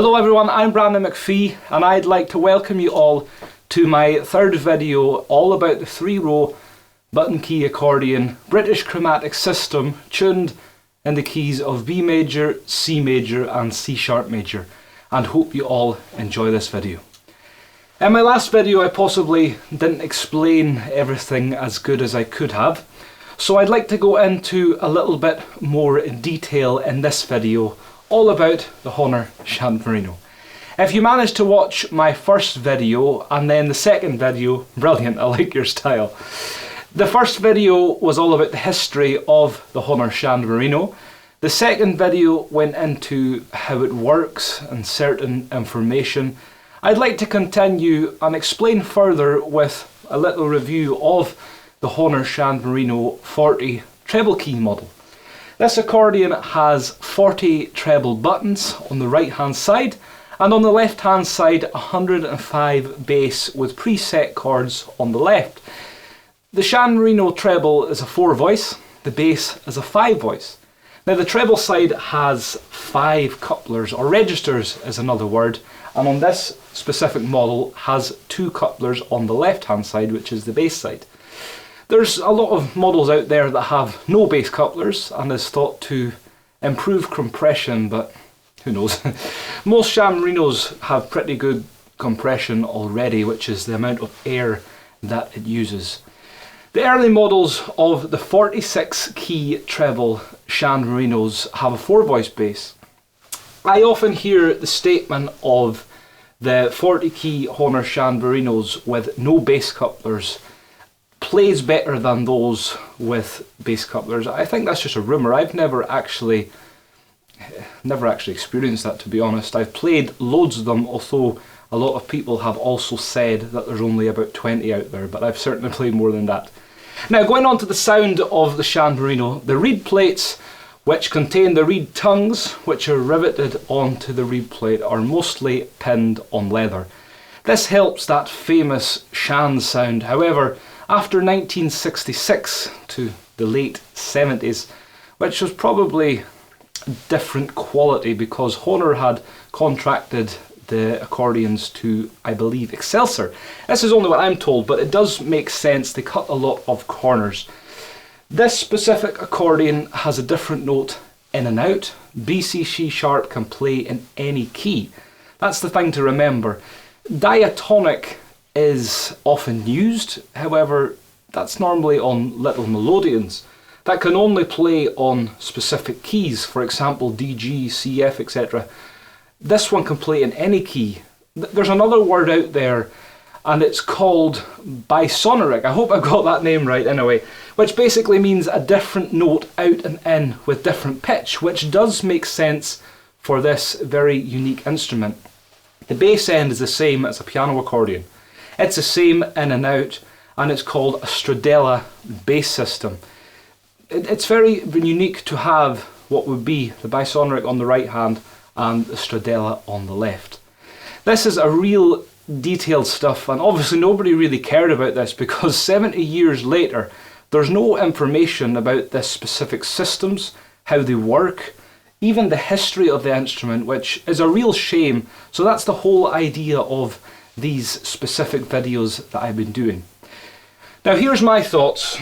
Hello everyone, I'm Brandon McPhee and I'd like to welcome you all to my third video all about the 3-row button key accordion British chromatic system tuned in the keys of B major, C major and C sharp major, and hope you all enjoy this video. In my last video I possibly didn't explain everything as good as I could have, so I'd like to go into a little bit more detail in this video all about the Hohner Marino. If you managed to watch my first video and then the second video, brilliant, I like your style. The first video was all about the history of the Hohner Marino. The second video went into how it works and certain information. I'd like to continue and explain further with a little review of the Hohner Marino 40 treble key model. This accordion has 40 treble buttons on the right hand side, and on the left hand side 105 bass with preset chords on the left. The Marino treble is a 4 voice, the bass is a 5 voice. Now the treble side has 5 couplers, or registers is another word, and on this specific model has 2 couplers on the left hand side, which is the bass side. There's a lot of models out there that have no bass couplers and is thought to improve compression, but who knows. Most Marinos have pretty good compression already, which is the amount of air that it uses. The early models of the 46 key treble Marinos have a 4 voice bass. I often hear the statement of the 40 key Hohner Marinos with no bass couplers plays better than those with bass couplers. I think that's just a rumour. I've never actually experienced that, to be honest. I've played loads of them, although a lot of people have also said that there's only about 20 out there, but I've certainly played more than that. Now, going on to the sound of the Marino, the reed plates, which contain the reed tongues, which are riveted onto the reed plate, are mostly pinned on leather. This helps that famous shan sound. However, after 1966 to the late 70s, which was probably a different quality because Hohner had contracted the accordions to, I believe, Excelsior. This is only what I'm told, but it does make sense. They cut a lot of corners. This specific accordion has a different note in and out. B, C, C sharp can play in any key. That's the thing to remember. Diatonic is often used, however that's normally on little melodians that can only play on specific keys, for example D, G, C, F, etc. This one can play in any key. There's another word out there and it's called bisonoric, I hope I got that name right anyway, which basically means a different note out and in with different pitch, which does make sense for this very unique instrument. The bass end is the same as a piano accordion. It's the same in and out, and it's called a Stradella bass system. It's very unique to have what would be the bisonoric on the right hand and the Stradella on the left. This is a real detailed stuff, and obviously nobody really cared about this because 70 years later there's no information about this specific systems, how they work, even the history of the instrument, which is a real shame. So that's the whole idea of these specific videos that I've been doing. Now here's my thoughts.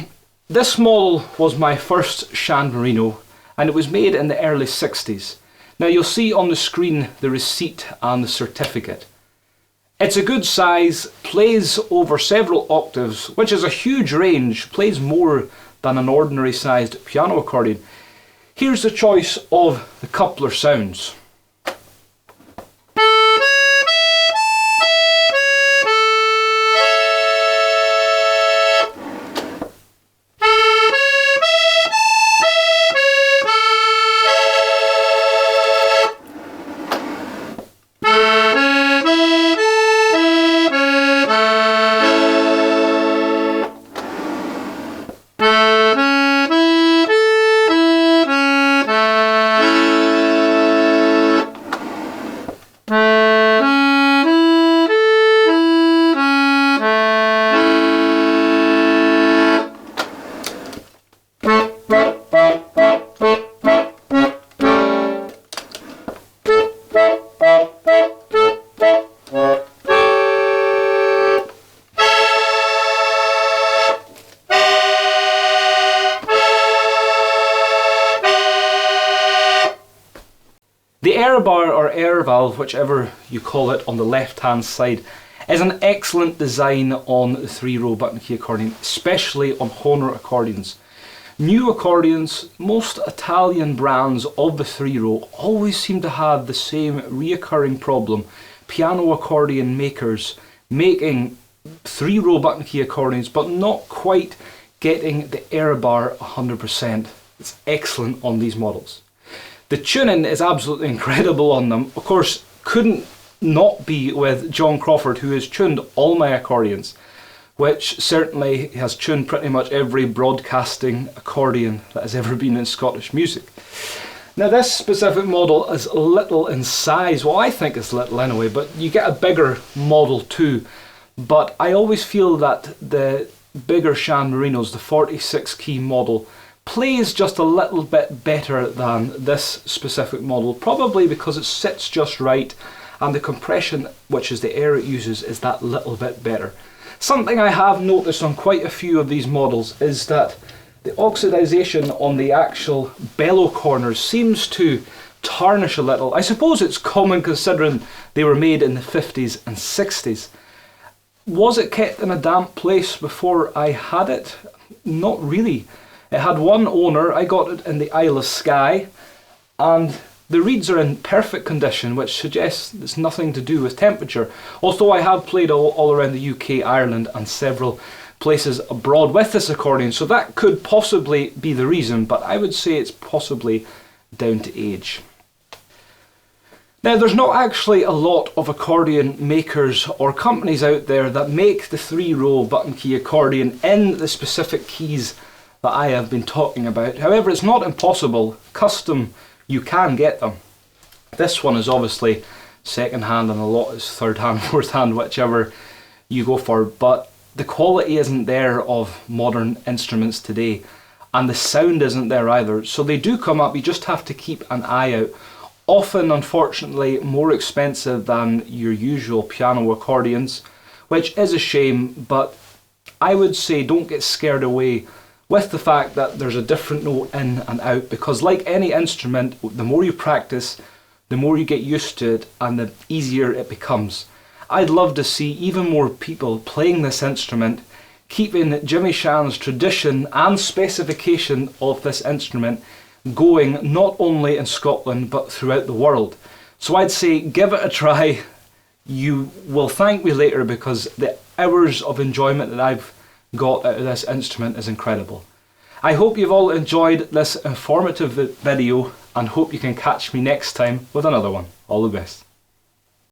This model was my first Marino and it was made in the early 60s. Now you'll see on the screen the receipt and the certificate. It's a good size, plays over several octaves, which is a huge range, plays more than an ordinary sized piano accordion. Here's the choice of the coupler sounds. bar or air valve, whichever you call it, on the left hand side is an excellent design on the 3-row button key accordion, especially on Hohner accordions. New accordions, most Italian brands of the 3-row, always seem to have the same reoccurring problem. Piano accordion makers making 3-row button key accordions but not quite getting the air bar 100%. It's excellent on these models. The tuning is absolutely incredible on them. Of course, couldn't not be with John Crawford, who has tuned all my accordions, which certainly has tuned pretty much every broadcasting accordion that has ever been in Scottish music. Now this specific model is little in size. Well, I think it's little anyway, but you get a bigger model too. But I always feel that the bigger Shan Marinos, the 46 key model, plays just a little bit better than this specific model, probably because it sits just right and the compression, which is the air it uses, is that little bit better. Something I have noticed on quite a few of these models is that the oxidization on the actual bellow corners seems to tarnish a little. I suppose it's common considering they were made in the 50s and 60s. Was it kept in a damp place before I had it? Not really. It had one owner. I got it in the Isle of Skye, and the reeds are in perfect condition, which suggests it's nothing to do with temperature. Although I have played all around the UK, Ireland and several places abroad with this accordion, so that could possibly be the reason, but I would say it's possibly down to age. Now, there's not actually a lot of accordion makers or companies out there that make the 3-row button key accordion in the specific keys that I have been talking about. However, it's not impossible. Custom, you can get them. This one is obviously second hand and a lot is third hand, fourth hand, whichever you go for, but the quality isn't there of modern instruments today, and the sound isn't there either. So they do come up, you just have to keep an eye out. Often, unfortunately, more expensive than your usual piano accordions, which is a shame, but I would say don't get scared away with the fact that there's a different note in and out, because like any instrument, the more you practice, the more you get used to it and the easier it becomes. I'd love to see even more people playing this instrument, keeping Jimmy Shan's tradition and specification of this instrument going not only in Scotland but throughout the world. So I'd say give it a try. You will thank me later, because the hours of enjoyment that I've got out of this instrument is incredible. I hope you've all enjoyed this informative video and hope you can catch me next time with another one. All the best.